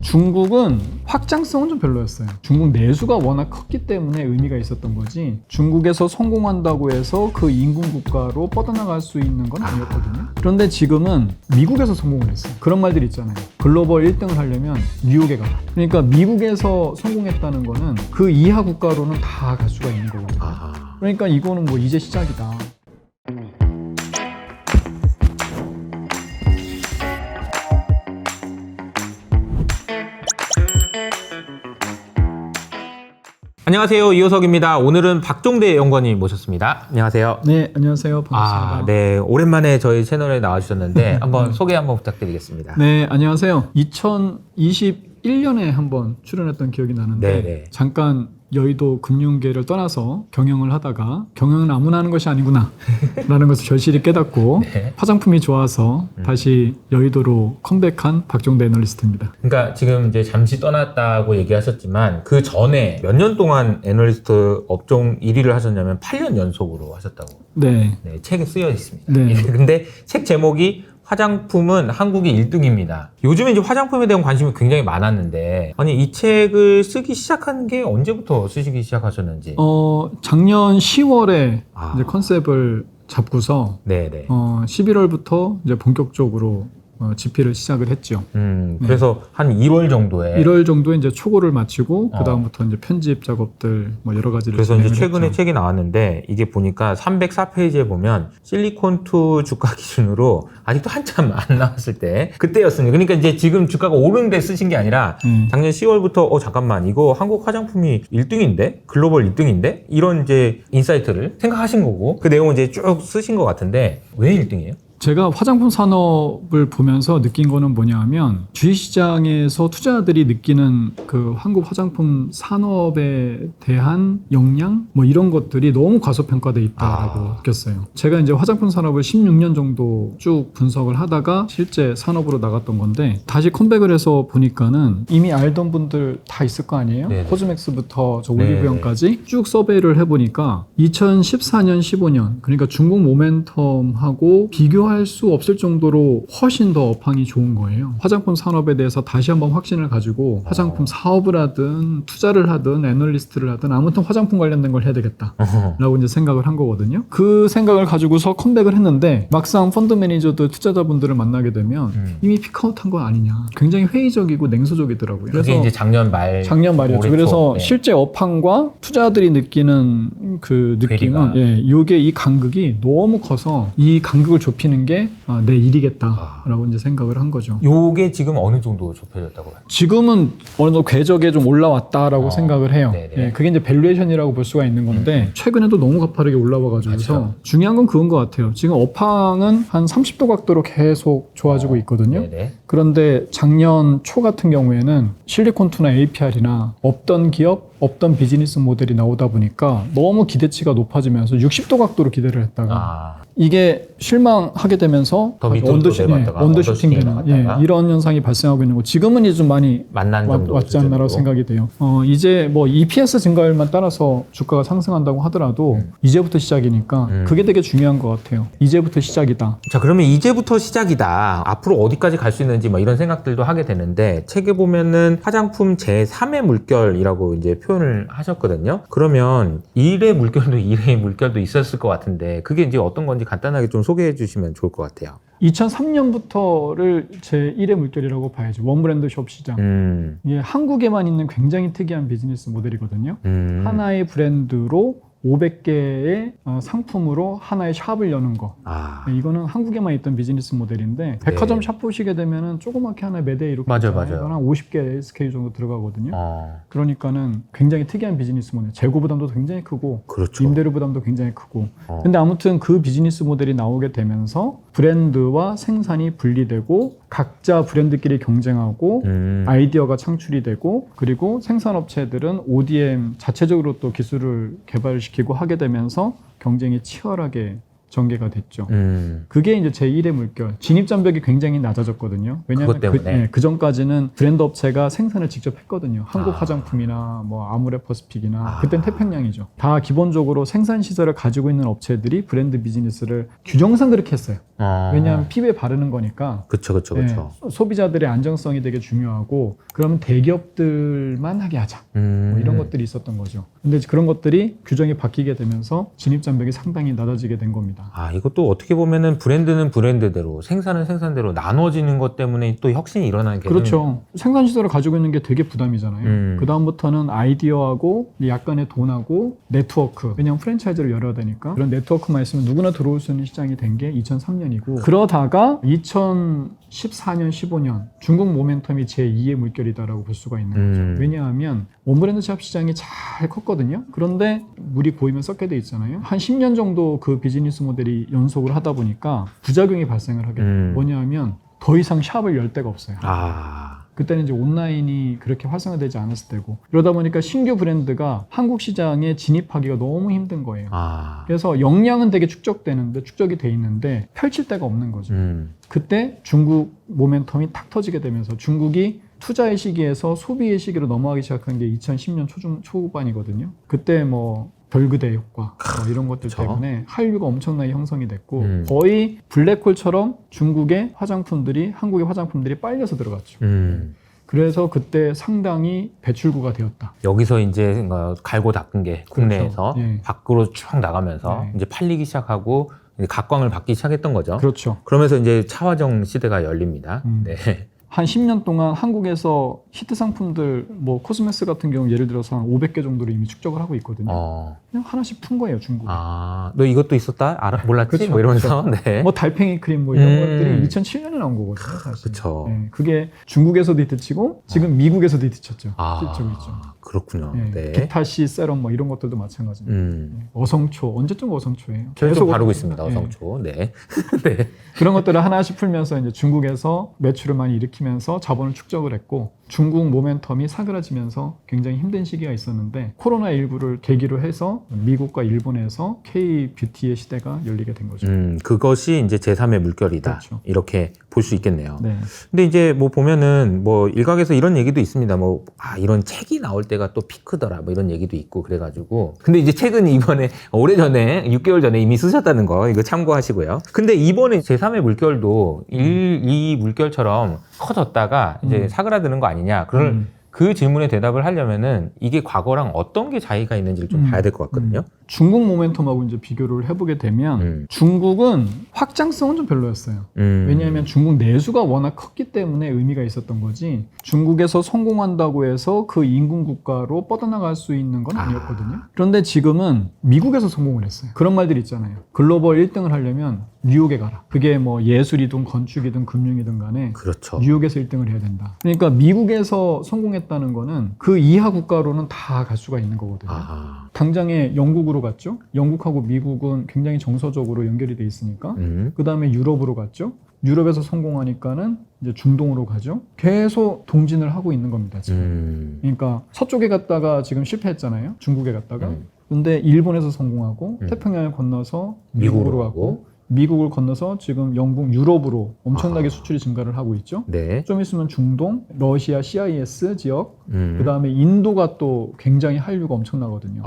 중국은 확장성은 좀 별로였어요. 중국 내수가 워낙 컸기 때문에 의미가 있었던 거지 중국에서 성공한다고 해서 그 인근 국가로 뻗어나갈 수 있는 건 아니었거든요. 그런데 지금은 미국에서 성공을 했어요. 그런 말들이 있잖아요. 글로벌 1등을 하려면 뉴욕에 가라. 그러니까 미국에서 성공했다는 거는 그 이하 국가로는 다 갈 수가 있는 거거든요. 그러니까 이거는 뭐 이제 시작이다. 안녕하세요. 이호석입니다. 오늘은 박종대 연구원님 모셨습니다. 안녕하세요. 네, 안녕하세요. 반갑습니다. 네. 오랜만에 저희 채널에 나와주셨는데 한번 소개 한번 부탁드리겠습니다. 네, 안녕하세요. 2021년에 한번 출연했던 기억이 나는데 네네. 잠깐 여의도 금융계를 떠나서 경영을 하다가 경영은 아무나 하는 것이 아니구나 라는 것을 절실히 깨닫고 네. 화장품이 좋아서 다시 여의도로 컴백한 박종대 애널리스트입니다. 그러니까 지금 이제 잠시 떠났다고 얘기하셨지만 그 전에 몇 년 동안 애널리스트 업종 1위를 하셨냐면 8년 연속으로 하셨다고 네. 네, 책에 쓰여 있습니다. 네. 근데 책 제목이 화장품은 한국이 1등입니다. 요즘에 이제 화장품에 대한 관심이 굉장히 많았는데, 아니, 이 책을 쓰기 시작한 게 언제부터 쓰시기 시작하셨는지? 작년 10월에 아. 이제 컨셉을 잡고서 네네. 11월부터 이제 본격적으로 집필을 시작을 했죠. 그래서 한 1월 정도에. 1월 정도에 이제 초고를 마치고 어. 그 다음부터 이제 편집 작업들 뭐 여러 가지를 그래서 이제 진행을 최근에 했죠. 책이 나왔는데 이게 보니까 304페이지에 보면 실리콘2 주가 기준으로 아직도 한참 안 나왔을 때 그때였습니다. 그러니까 이제 지금 주가가 오른데 쓰신 게 아니라 작년 10월부터 잠깐만 이거 한국 화장품이 1등인데 글로벌 1등인데 이런 이제 인사이트를 생각하신 거고 그 내용을 이제 쭉 쓰신 것 같은데 왜 1등이에요? 제가 화장품 산업을 보면서 느낀 거는 뭐냐 하면 주식시장에서 투자자들이 느끼는 그 한국 화장품 산업에 대한 역량 뭐 이런 것들이 너무 과소평가돼 있다라고 느꼈어요. 제가 이제 화장품 산업을 16년 정도 쭉 분석을 하다가 실제 산업으로 나갔던 건데 다시 컴백을 해서 보니까는 이미 알던 분들 다 있을 거 아니에요? 네네. 코즈맥스부터 저 올리브영까지 쭉 서베이를 해보니까 2014년, 15년 그러니까 중국 모멘텀하고 비교할 수 없을 정도로 훨씬 더 업황이 좋은 거예요. 화장품 산업에 대해서 다시 한번 확신을 가지고 화장품 사업을 하든 투자를 하든 애널리스트를 하든 아무튼 화장품 관련된 걸 해야 되겠다라고 이제 생각을 한 거거든요. 그 생각을 가지고서 컴백을 했는데 막상 펀드 매니저들 투자자분들을 만나게 되면 이미 피크아웃한 거 아니냐. 굉장히 회의적이고 냉소적이더라고요. 그게 이제 작년 말이었죠. 그래서 네. 실제 업황과 투자자들이 느끼는 그 느낌은 괴리가. 요게 이 간극이 너무 커서 이 간극을 좁히는 게 내 일이겠다라고 이제 생각을 한 거죠. 요게 지금 어느 정도 좁혀졌다고 봐요? 지금은 어느 정도 궤적에 좀 올라왔다라고 생각을 해요. 네네. 예, 그게 이제 밸류에이션이라고 볼 수가 있는 건데 최근에도 너무 가파르게 올라와가지고서 맞죠. 중요한 건 그건 것 같아요. 지금 업황은 한 30도 각도로 계속 좋아지고 있거든요. 네네. 그런데 작년 초 같은 경우에는 실리콘2나 APR이나 없던 기업, 없던 비즈니스 모델이 나오다 보니까 너무 기대치가 높아지면서 60도 각도로 기대를 했다가 이게 실망하게 되면서 더 밑으로 내려갔다가 언더슈팅 되는 나갔다가. 이런 현상이 발생하고 있는 거. 지금은 이제 좀 많이 만난 정도 왔지 않나라고 생각이 돼요. 이제 뭐 EPS 증가율만 따라서 주가가 상승한다고 하더라도 이제부터 시작이니까 그게 되게 중요한 것 같아요. 이제부터 시작이다. 자, 그러면 이제부터 시작이다. 앞으로 어디까지 갈 수 있는지 뭐 이런 생각들도 하게 되는데 책에 보면은 화장품 제3의 물결이라고 이제 표현을 하셨거든요. 그러면 1의 물결도 2의 물결도 있었을 것 같은데 그게 이제 어떤 건지 간단하게 좀 소개해 주시면 좋을 것 같아요. 2003년부터를 제 1의 물결이라고 봐야죠. 원브랜드 숍 시장. 이게 한국에만 있는 굉장히 특이한 비즈니스 모델이거든요. 하나의 브랜드로 500개의 상품으로 하나의 샵을 여는 거. 이거는 한국에만 있던 비즈니스 모델인데 백화점 샵 보시게 되면은 조그맣게 하나에 매대 이렇게 맞아요. 이건 한 50개 SKU 정도 들어가거든요. 그러니까는 굉장히 특이한 비즈니스 모델. 재고 부담도 굉장히 크고 그렇죠. 임대료 부담도 굉장히 크고. 근데 아무튼 그 비즈니스 모델이 나오게 되면서 브랜드와 생산이 분리되고 각자 브랜드끼리 경쟁하고 아이디어가 창출이 되고 그리고 생산업체들은 ODM 자체적으로 또 기술을 개발시키고 하게 되면서 경쟁이 치열하게 전개가 됐죠. 그게 이제 제1의 물결. 진입장벽이 굉장히 낮아졌거든요. 왜냐하면 그것 때문에? 그 전까지는 브랜드 업체가 생산을 직접 했거든요. 한국 화장품이나 뭐 아모레퍼시픽이나 그땐 태평양이죠. 다 기본적으로 생산 시설을 가지고 있는 업체들이 브랜드 비즈니스를 규정상 그렇게 했어요. 왜냐하면 피부에 바르는 거니까. 그쵸. 소비자들의 안정성이 되게 중요하고 그러면 대기업들만 하게 하자. 뭐 이런 것들이 있었던 거죠. 근데 그런 것들이 규정이 바뀌게 되면서 진입장벽이 상당히 낮아지게 된 겁니다. 이것도 어떻게 보면은 브랜드는 브랜드대로 생산은 생산대로 나눠지는 것 때문에 또 혁신이 일어나는 게 그렇죠. 생산 시설을 가지고 있는 게 되게 부담이잖아요. 그 다음부터는 아이디어하고 약간의 돈하고 네트워크. 왜냐하면 프랜차이즈를 열어야 되니까 그런 네트워크만 있으면 누구나 들어올 수 있는 시장이 된 게 2003년이고 그러다가 2014년, 15년 중국 모멘텀이 제2의 물결이다라고 볼 수가 있는 거죠. 왜냐하면 원브랜드 샵 시장이 잘 컸거든요. 그런데 물이 고이면 썩게 돼 있잖아요. 한 10년 정도 그 비즈니스 모델이 연속을 하다 보니까 부작용이 발생을 하게 돼요. 뭐냐하면 더 이상 샵을 열 데가 없어요. 그때는 이제 온라인이 그렇게 활성화되지 않았을 때고 그러다 보니까 신규 브랜드가 한국 시장에 진입하기가 너무 힘든 거예요. 그래서 역량은 되게 축적이 돼 있는데 펼칠 데가 없는 거죠. 그때 중국 모멘텀이 탁 터지게 되면서 중국이 투자의 시기에서 소비의 시기로 넘어가기 시작한 게 2010년 초반이거든요. 그때 뭐 별그대 효과 이런 것들 때문에 한류가 엄청나게 형성이 됐고 거의 블랙홀처럼 중국의 화장품들이 한국의 화장품들이 빨려서 들어갔죠. 그래서 그때 상당히 배출구가 되었다. 여기서 이제 갈고 닦은 게 국내에서 그렇죠. 네. 밖으로 쭉 나가면서 네. 이제 팔리기 시작하고 이제 각광을 받기 시작했던 거죠. 그렇죠. 그러면서 이제 차화정 시대가 열립니다. 네. 한 10년 동안 한국에서 히트 상품들 뭐 코스메스 같은 경우 예를 들어서 한 500개 정도를 이미 축적을 하고 있거든요. 그냥 하나씩 푼 거예요, 중국에. 너 이것도 있었다? 몰랐지? 그렇죠. 뭐 이러면서. 네. 뭐 달팽이 크림 뭐 이런 것들이 2007년에 나온 거거든요, 사실. 그쵸. 네, 그게 중국에서도 히트치고 지금 미국에서도 히트쳤죠. 실적이 있죠. 그렇군요. 네. 비타시 세럼 뭐 이런 것들도 마찬가지입니다. 어성초 언제쯤 어성초예요? 계속 바르고 있습니다. 어성초. 네. 네. 그런 것들을 하나씩 풀면서 이제 중국에서 매출을 많이 일으키면서 자본을 축적을 했고 중국 모멘텀이 사그라지면서 굉장히 힘든 시기가 있었는데 코로나19를 계기로 해서 미국과 일본에서 K-뷰티의 시대가 열리게 된 거죠. 그것이 이제 제3의 물결이다. 그렇죠. 이렇게 볼 수 있겠네요. 네. 근데 이제 뭐 보면은 뭐 일각에서 이런 얘기도 있습니다. 뭐 이런 책이 나올 때가 또 피크더라. 뭐 이런 얘기도 있고 그래가지고. 근데 이제 책은 이번에 오래전에 6개월 전에 이미 쓰셨다는 거 이거 참고하시고요. 근데 이번에 제3의 물결도 이 물결처럼 커졌다가 이제 사그라드는 거 아니냐. 그 질문에 대답을 하려면은 이게 과거랑 어떤 게 차이가 있는지를 좀 봐야 될 것 같거든요. 중국 모멘텀하고 이제 비교를 해보게 되면 중국은 확장성은 좀 별로였어요. 왜냐하면 중국 내수가 워낙 컸기 때문에 의미가 있었던 거지 중국에서 성공한다고 해서 그 인근 국가로 뻗어나갈 수 있는 건 아니었거든요. 그런데 지금은 미국에서 성공을 했어요. 그런 말들이 있잖아요. 글로벌 1등을 하려면 뉴욕에 가라. 그게 뭐 예술이든 건축이든 금융이든 간에 그렇죠. 뉴욕에서 1등을 해야 된다. 그러니까 미국에서 성공했다는 거는 그 이하 국가로는 다 갈 수가 있는 거거든요. 당장에 영국으로 갔죠. 영국하고 미국은 굉장히 정서적으로 연결이 돼 있으니까. 그 다음에 유럽으로 갔죠. 유럽에서 성공하니까는 이제 중동으로 가죠. 계속 동진을 하고 있는 겁니다, 지금. 그러니까 서쪽에 갔다가 지금 실패했잖아요. 중국에 갔다가. 근데 일본에서 성공하고 태평양을 건너서 미국으로 가고 미국을 건너서 지금 영국, 유럽으로 엄청나게 수출이 증가를 하고 있죠. 네. 좀 있으면 중동, 러시아, CIS 지역, 그 다음에 인도가 또 굉장히 한류가 엄청나거든요.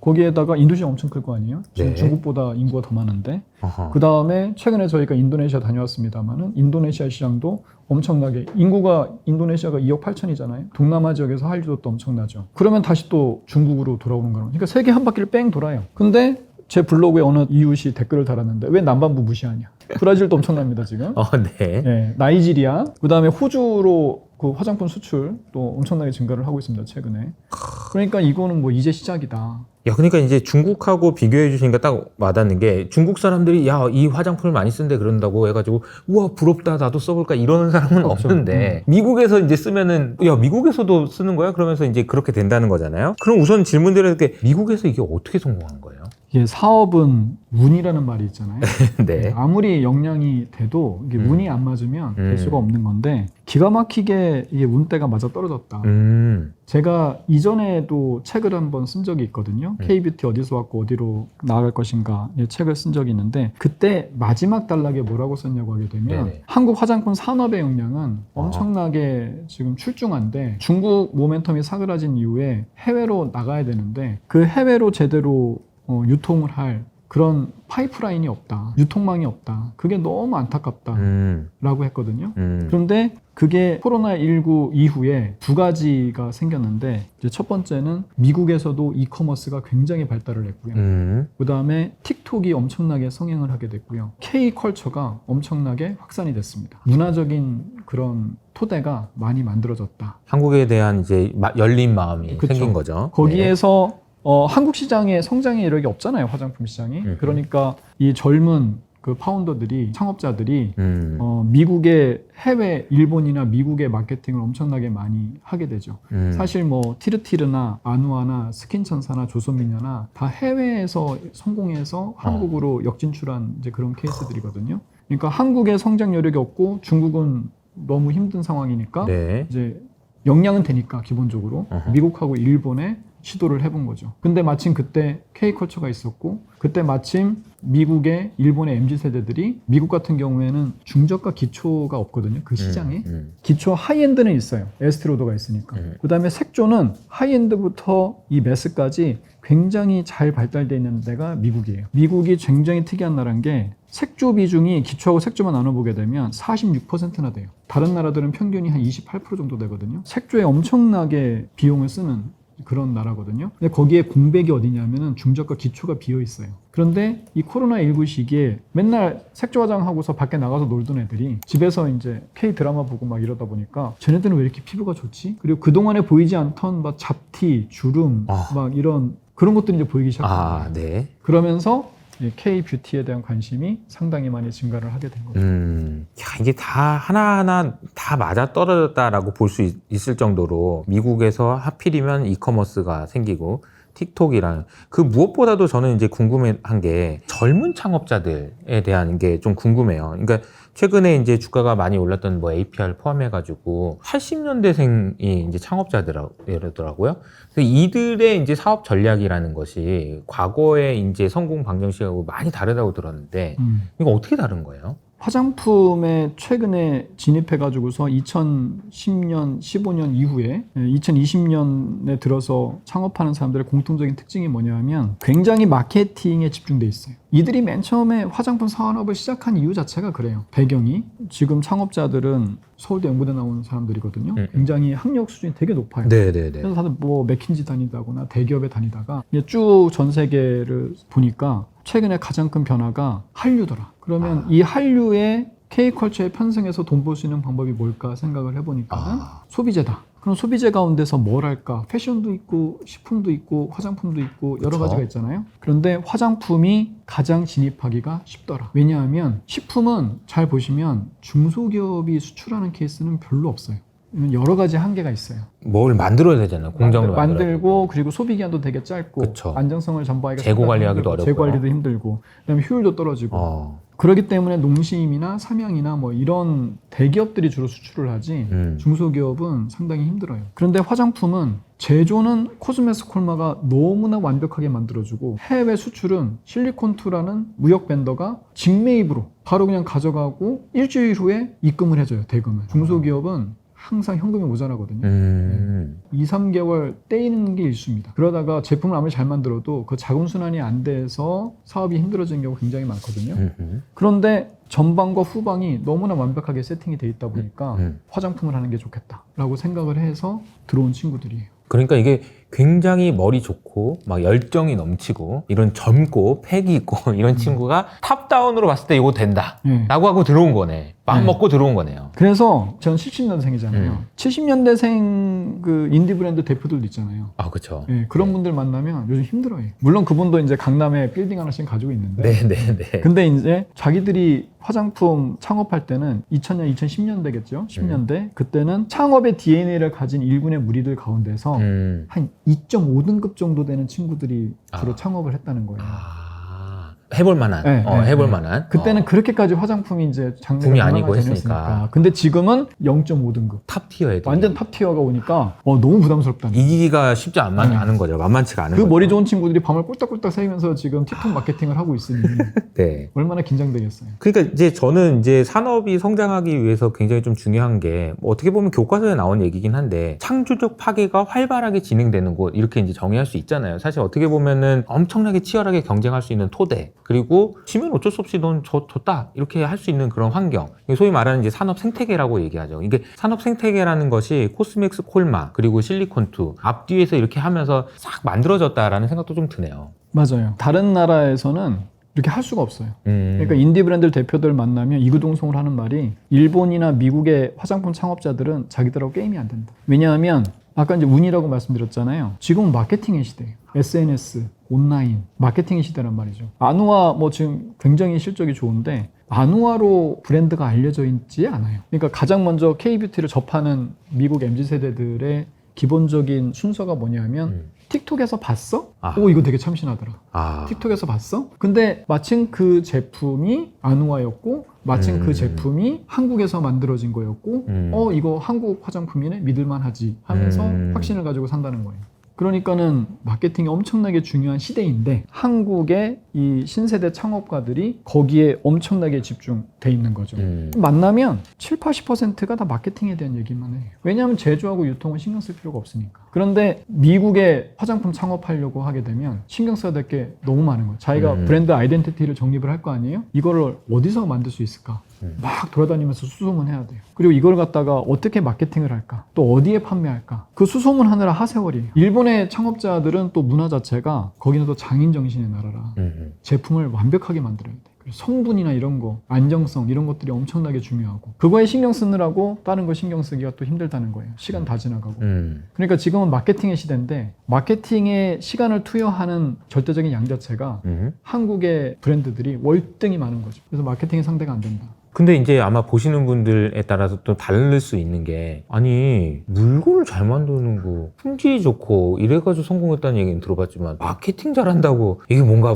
거기에다가 인도시장 엄청 클 거 아니에요? 지금 네. 중국보다 인구가 더 많은데. 그 다음에 최근에 저희가 인도네시아 다녀왔습니다만은 인도네시아 시장도 엄청나게 인구가 인도네시아가 2억 8천이잖아요. 동남아 지역에서 한류도 또 엄청나죠. 그러면 다시 또 중국으로 돌아오는 거예요. 그러니까 세계 한 바퀴를 뺑 돌아요. 근데 제 블로그에 어느 이웃이 댓글을 달았는데 왜 남반부 무시하냐. 브라질도 엄청납니다 지금. 네. 네, 나이지리아, 그 다음에 호주로 그 화장품 수출 또 엄청나게 증가를 하고 있습니다 최근에. 그러니까 이거는 뭐 이제 시작이다. 야, 그러니까 이제 중국하고 비교해 주시니까 딱 와닿는 게 중국 사람들이 야, 이 화장품을 많이 쓴대 그런다고 해가지고 우와 부럽다 나도 써볼까 이러는 사람은 없죠. 없는데 미국에서 이제 쓰면은 야 미국에서도 쓰는 거야? 그러면서 이제 그렇게 된다는 거잖아요. 그럼 우선 질문 드려야 될 게 미국에서 이게 어떻게 성공한 거예요? 이게 사업은 운이라는 말이 있잖아요. 네. 아무리 역량이 돼도 이게 운이 안 맞으면 될 수가 없는 건데 기가 막히게 이게 운대가 맞아 떨어졌다. 제가 이전에도 책을 한번 쓴 적이 있거든요. K-뷰티 어디서 왔고 어디로 나아갈 것인가 책을 쓴 적이 있는데 그때 마지막 단락에 뭐라고 썼냐고 하게 되면 네네. 한국 화장품 산업의 역량은 엄청나게 지금 출중한데 중국 모멘텀이 사그라진 이후에 해외로 나가야 되는데 그 해외로 제대로 유통을 할 그런 파이프라인이 없다. 유통망이 없다. 그게 너무 안타깝다. 라고 했거든요. 그런데 그게 코로나19 이후에 두 가지가 생겼는데 이제 첫 번째는 미국에서도 이커머스가 굉장히 발달을 했고요. 그 다음에 틱톡이 엄청나게 성행을 하게 됐고요. K컬처가 엄청나게 확산이 됐습니다. 문화적인 그런 토대가 많이 만들어졌다. 한국에 대한 이제 열린 마음이 그쵸. 생긴 거죠. 거기에서 한국 시장의 성장의 이력이 없잖아요, 화장품 시장이. 그러니까 이 젊은 그 파운더들이, 창업자들이 미국의 해외, 일본이나 미국의 마케팅을 엄청나게 많이 하게 되죠. 사실 뭐 티르티르나 아누아나 스킨천사나 조선미녀나 다 해외에서 성공해서 한국으로 역진출한 이제 그런 케이스들이거든요. 그러니까 한국의 성장 여력이 없고 중국은 너무 힘든 상황이니까 네. 이제 역량은 되니까 기본적으로 미국하고 일본에 시도를 해본 거죠. 근데 마침 그때 K컬처가 있었고 그때 마침 미국의 일본의 MZ세대들이 미국 같은 경우에는 중저가 기초가 없거든요. 그 시장에. 기초 하이엔드는 있어요. 에스트로더가 있으니까. 그 다음에 색조는 하이엔드부터 이 매스까지 굉장히 잘 발달되어 있는 데가 미국이에요. 미국이 굉장히 특이한 나라인 게 색조 비중이 기초하고 색조만 나눠보게 되면 46%나 돼요. 다른 나라들은 평균이 한 28% 정도 되거든요. 색조에 엄청나게 비용을 쓰는 그런 나라거든요. 근데 거기에 공백이 어디냐면은 중저가 기초가 비어 있어요. 그런데 이 코로나19 시기에 맨날 색조 화장하고서 밖에 나가서 놀던 애들이 집에서 이제 K 드라마 보고 막 이러다 보니까 쟤네들은 왜 이렇게 피부가 좋지? 그리고 그동안에 보이지 않던 막 잡티, 주름, 막 이런 그런 것들이 이제 보이기 시작합니다. 네. 그러면서 K-뷰티에 대한 관심이 상당히 많이 증가를 하게 된 거죠. 야, 이게 다 하나하나 다 맞아 떨어졌다라고 볼 수 있을 정도로 미국에서 하필이면 이커머스가 생기고 틱톡이랑 그 무엇보다도 저는 이제 궁금한 게 젊은 창업자들에 대한 게 좀 궁금해요. 그러니까 최근에 이제 주가가 많이 올랐던 뭐 APR 포함해가지고 80년대생이 이제 창업자들이더라고요. 이들의 이제 사업 전략이라는 것이 과거의 이제 성공 방정식하고 많이 다르다고 들었는데 이거 어떻게 다른 거예요? 화장품에 최근에 진입해가지고서 2010년, 15년 이후에 2020년에 들어서 창업하는 사람들의 공통적인 특징이 뭐냐면 굉장히 마케팅에 집중돼 있어요. 이들이 맨 처음에 화장품 산업을 시작한 이유 자체가 그래요. 배경이 지금 창업자들은 서울대 연구대 나온 사람들이거든요. 굉장히 학력 수준이 되게 높아요. 네네네. 그래서 다들 뭐 맥킨지 다니다거나 대기업에 다니다가 쭉 전 세계를 보니까 최근에 가장 큰 변화가 한류더라. 그러면 이 한류에 K컬처에 편승해서 돈 벌 수 있는 방법이 뭘까 생각을 해보니까는 소비재다. 그럼 소비재 가운데서 뭘 할까? 패션도 있고 식품도 있고 화장품도 있고 여러 가지가 있잖아요. 그런데 화장품이 가장 진입하기가 쉽더라. 왜냐하면 식품은 잘 보시면 중소기업이 수출하는 케이스는 별로 없어요. 여러 가지 한계가 있어요. 뭘 만들어야 되잖아요. 공정도 만들고 그리고 소비 기한도 되게 짧고 그쵸. 안정성을 전부하기가 재고 관리하기도 어렵고 재고 관리도 힘들고 그다음에 효율도 떨어지고 그렇기 때문에 농심이나 삼양이나 뭐 이런 대기업들이 주로 수출을 하지 중소기업은 상당히 힘들어요. 그런데 화장품은 제조는 코스메스콜마가 너무나 완벽하게 만들어주고 해외 수출은 실리콘투라는 무역 벤더가 직매입으로 바로 그냥 가져가고 일주일 후에 입금을 해줘요. 대금을. 중소기업은 항상 현금이 모자라거든요. 2, 3개월 떼이는 게 일수입니다. 그러다가 제품을 아무리 잘 만들어도 그 자금순환이 안 돼서 사업이 힘들어지는 경우가 굉장히 많거든요. 그런데 전방과 후방이 너무나 완벽하게 세팅이 돼 있다 보니까 화장품을 하는 게 좋겠다라고 생각을 해서 들어온 친구들이에요. 그러니까 이게 굉장히 머리 좋고 막 열정이 넘치고 이런 젊고 패기 있고 이런 친구가 탑다운으로 봤을 때 이거 된다 라고 하고 들어온 거네. 마음 먹고 들어온 거네요. 그래서 저는 70년대생이잖아요. 70년대생 그 인디 브랜드 대표들도 있잖아요. 그렇죠. 그런 분들 만나면 요즘 힘들어요. 물론 그분도 이제 강남에 빌딩 하나씩 가지고 있는데. 네네네. 근데 이제 자기들이 화장품 창업할 때는 2000년, 2010년대겠죠. 10년대. 그때는 창업의 DNA를 가진 일군의 무리들 가운데서 한 2.5등급 정도 되는 친구들이 주로 창업을 했다는 거예요. 해볼 만한, 네, 네, 해볼 네. 만한. 그때는 그렇게까지 화장품이 이제 장르가 붐이 아니고 다양하지 했으니까. 않았으니까. 근데 지금은 0.5등급. 탑 티어에 완전 탑 티어가 오니까 너무 부담스럽다는 거예요. 이기기가 쉽지 않은 거죠. 만만치가 않은 그 거죠. 머리 좋은 친구들이 밤을 꿀딱꿀딱 새면서 지금 틱톡 마케팅을 하고 있으니 네. 얼마나 긴장되겠어요. 그러니까 이제 저는 이제 산업이 성장하기 위해서 굉장히 좀 중요한 게 어떻게 보면 교과서에 나온 얘기긴 한데 창조적 파괴가 활발하게 진행되는 곳 이렇게 이제 정의할 수 있잖아요. 사실 어떻게 보면은 엄청나게 치열하게 경쟁할 수 있는 토대 그리고 지면 어쩔 수 없이 넌 졌다 이렇게 할 수 있는 그런 환경 소위 말하는 이제 산업 생태계라고 얘기하죠. 이게 산업 생태계라는 것이 코스맥스 콜마 그리고 실리콘투 앞뒤에서 이렇게 하면서 싹 만들어졌다라는 생각도 좀 드네요. 맞아요. 다른 나라에서는 이렇게 할 수가 없어요. 그러니까 인디 브랜드 대표들 만나면 이구동성으로 하는 말이 일본이나 미국의 화장품 창업자들은 자기들하고 게임이 안 된다. 왜냐하면 아까 이제 운이라고 말씀드렸잖아요. 지금은 마케팅의 시대예요. SNS, 온라인, 마케팅의 시대란 말이죠. 아누아 뭐 지금 굉장히 실적이 좋은데 아누아로 브랜드가 알려져 있지 않아요. 그러니까 가장 먼저 K뷰티를 접하는 미국 MZ세대들의 기본적인 순서가 뭐냐면 틱톡에서 봤어? 오 이거 되게 참신하더라. 틱톡에서 봤어? 근데 마침 그 제품이 아누아였고 마침 그 제품이 한국에서 만들어진 거였고 이거 한국 화장품이네? 믿을만하지 하면서 확신을 가지고 산다는 거예요. 그러니까는 마케팅이 엄청나게 중요한 시대인데 한국의 이 신세대 창업가들이 거기에 엄청나게 집중돼 있는 거죠. 만나면 7, 80%가 다 마케팅에 대한 얘기만 해요. 왜냐하면 제조하고 유통은 신경 쓸 필요가 없으니까. 그런데 미국에 화장품 창업하려고 하게 되면 신경 써야 될 게 너무 많은 거예요. 자기가 브랜드 아이덴티티를 정립을 할 거 아니에요? 이거를 어디서 만들 수 있을까? 막 돌아다니면서 수소문해야 돼요. 그리고 이걸 갖다가 어떻게 마케팅을 할까? 또 어디에 판매할까? 그 수소문하느라 하세월이에요. 일본의 창업자들은 또 문화 자체가 거기는 또 장인 정신의 나라라 제품을 완벽하게 만들어야 돼. 성분이나 이런 거, 안정성 이런 것들이 엄청나게 중요하고 그거에 신경 쓰느라고 다른 거 신경 쓰기가 또 힘들다는 거예요. 시간 다 지나가고. 그러니까 지금은 마케팅의 시대인데 마케팅에 시간을 투여하는 절대적인 양 자체가 한국의 브랜드들이 월등히 많은 거죠. 그래서 마케팅이 상대가 안 된다. 근데 이제 아마 보시는 분들에 따라서 또 다를 수 있는 게 아니 물건을 잘 만드는 거 품질 좋고 이래가지고 성공했다는 얘기는 들어봤지만 마케팅 잘한다고 이게 뭔가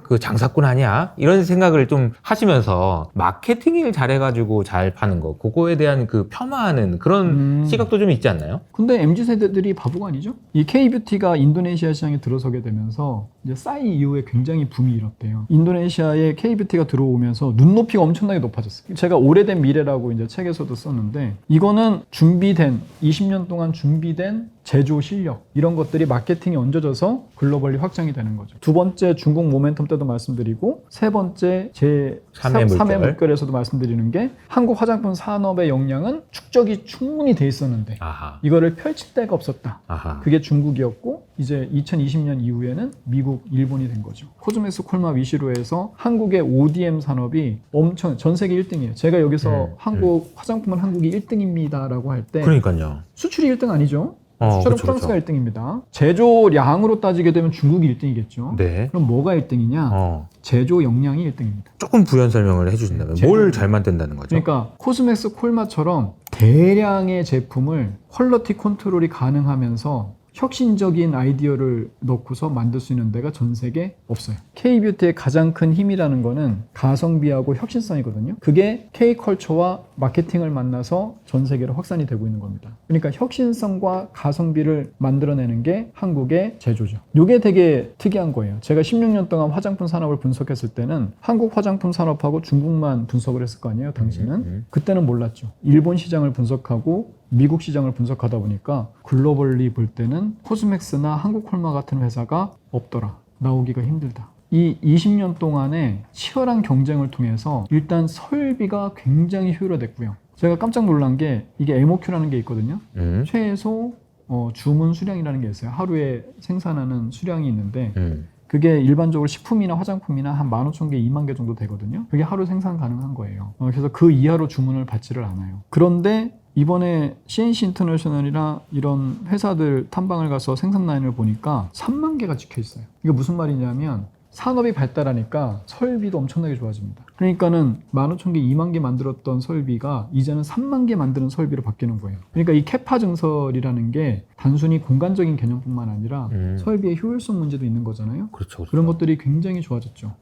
그 장사꾼 아니야? 이런 생각을 좀 하시면서 마케팅을 잘해가지고 잘 파는 거 그거에 대한 그 폄하하는 그런 시각도 좀 있지 않나요? 근데 MZ세대들이 바보가 아니죠? 이 K뷰티가 인도네시아 시장에 들어서게 되면서 이제 싸이 이후에 굉장히 붐이 일었대요. 인도네시아에 K뷰티가 들어오면서 눈높이가 엄청나게 높아졌어요. 제가 오래된 미래라고 이제 책에서도 썼는데 이거는 준비된 20년 동안 준비된 제조 실력 이런 것들이 마케팅에 얹어져서 글로벌리 확장이 되는 거죠. 두 번째 중국 모멘텀 때도 말씀드리고 세 번째 제 3회 물결에서도 말씀드리는 게 한국 화장품 산업의 역량은 축적이 충분히 돼 있었는데 이거를 펼칠 데가 없었다. 그게 중국이었고 이제 2020년 이후에는 미국, 일본이 된 거죠. 코즈맥스, 콜마, 위시로에서 한국의 ODM 산업이 엄청 전 세계 1등이에요. 제가 여기서 한국 화장품은 한국이 1등입니다 라고 할 때 그러니까요. 수출이 1등 아니죠? 수출은 프랑스가 1등입니다. 제조량으로 따지게 되면 중국이 1등이겠죠. 네. 그럼 뭐가 1등이냐? 제조 역량이 1등입니다. 조금 부연 설명을 해주신다면 뭘 잘 만든다는 거죠? 그러니까 코스맥스 콜마처럼 대량의 제품을 퀄리티 컨트롤이 가능하면서 혁신적인 아이디어를 넣고서 만들 수 있는 데가 전 세계에 없어요. K뷰티의 가장 큰 힘이라는 거는 가성비하고 혁신성이거든요. 그게 K컬처와 마케팅을 만나서 전 세계로 확산이 되고 있는 겁니다. 그러니까 혁신성과 가성비를 만들어내는 게 한국의 제조죠. 이게 되게 특이한 거예요. 제가 16년 동안 화장품 산업을 분석했을 때는 한국 화장품 산업하고 중국만 분석을 했을 거 아니에요, 당시는. 그때는 몰랐죠. 일본 시장을 분석하고 미국 시장을 분석하다 보니까 글로벌리 볼 때는 코스맥스나 한국콜마 같은 회사가 없더라. 나오기가 힘들다. 이 20년 동안의 치열한 경쟁을 통해서 일단 설비가 굉장히 효율화됐고요. 제가 깜짝 놀란 게 이게 MOQ라는 게 있거든요. 최소 주문 수량이라는 게 있어요. 하루에 생산하는 수량이 있는데 그게 일반적으로 식품이나 화장품이나 한 15,000개, 2만 개 정도 되거든요. 그게 하루 생산 가능한 거예요. 그래서 그 이하로 주문을 받지를 않아요. 그런데 이번에 CNC 인터내셔널이나 이런 회사들 탐방을 가서 생산 라인을 보니까 3만 개가 찍혀 있어요. 이게 무슨 말이냐면 산업이 발달하니까 설비도 엄청나게 좋아집니다. 그러니까는 15,000개, 2만 개 만들었던 설비가 이제는 3만 개 만드는 설비로 바뀌는 거예요. 그러니까 이 캐파 증설이라는 게 단순히 공간적인 개념뿐만 아니라 설비의 효율성 문제도 있는 거잖아요. 그렇죠. 그런 것들이 굉장히 좋아졌죠.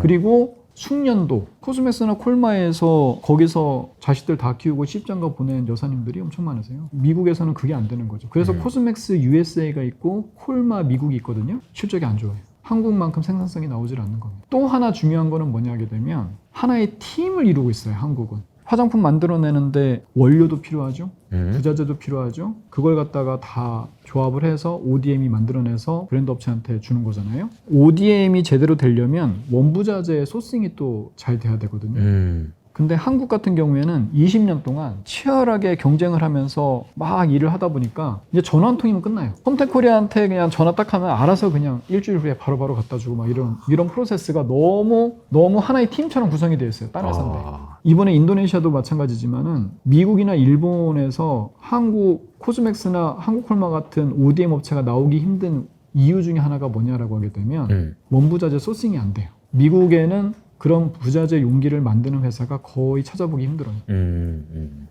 그리고 숙련도 코스맥스나 콜마에서 거기서 자식들 다 키우고 시집장가 보낸 여사님들이 엄청 많으세요. 미국에서는 그게 안 되는 거죠. 그래서 코스맥스 USA가 있고 콜마 미국이 있거든요. 실적이 안 좋아요. 한국만큼 생산성이 나오질 않는 겁니다. 또 하나 중요한 거는 뭐냐 하게 되면 하나의 팀을 이루고 있어요. 한국은. 화장품 만들어내는데 원료도 필요하죠. 부자재도 필요하죠. 그걸 갖다가 다 조합을 해서 ODM이 만들어내서 브랜드 업체한테 주는 거잖아요. ODM이 제대로 되려면 원부자재의 소싱이 또 잘 돼야 되거든요. 근데 한국 같은 경우에는 20년 동안 치열하게 경쟁을 하면서 막 일을 하다 보니까 이제 전화 한 통이면 끝나요. 홈택코리아한테 그냥 전화 딱 하면 알아서 그냥 일주일 후에 바로바로 갖다 주고 막 이런 프로세스가 너무 하나의 팀처럼 구성이 되어 있어요. 딴 회사인데. 이번에 인도네시아도 마찬가지지만은 미국이나 일본에서 한국 코스맥스나 한국 콜마 같은 ODM 업체가 나오기 힘든 이유 중에 하나가 뭐냐라고 하게 되면 원부자재 소싱이 안 돼요. 미국에는 그런 부자재 용기를 만드는 회사가 거의 찾아보기 힘들어요.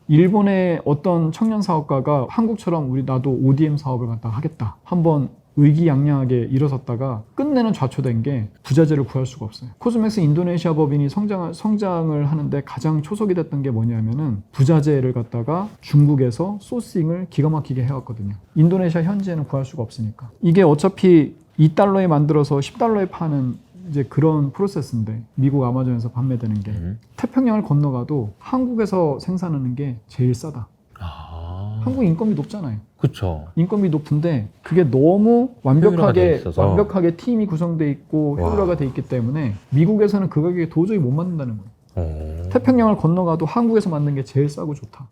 일본의 어떤 청년 사업가가 한국처럼 나도 ODM 사업을 갖다 하겠다. 한번 의기양양하게 일어섰다가 끝내는 좌초된 게 부자재를 구할 수가 없어요. 코스맥스 인도네시아 법인이 성장을 하는데 가장 초석이 됐던 게 뭐냐면은 부자재를 갖다가 중국에서 소싱을 기가 막히게 해왔거든요. 인도네시아 현지에는 구할 수가 없으니까. 이게 어차피 2달러에 만들어서 10달러에 파는 이제 그런 프로세스인데 미국 아마존에서 판매되는 게 태평양을 건너가도 한국에서 생산하는 게 제일 싸다. 한국 인건비 높잖아요. 그렇죠. 인건비 높은데 그게 너무 완벽하게 팀이 구성돼 있고 효율화가 돼 있기 때문에 미국에서는 그 가격에 도저히 못 만든다는 거예요. 태평양을 건너가도 한국에서 만든 게 제일 싸고 좋다.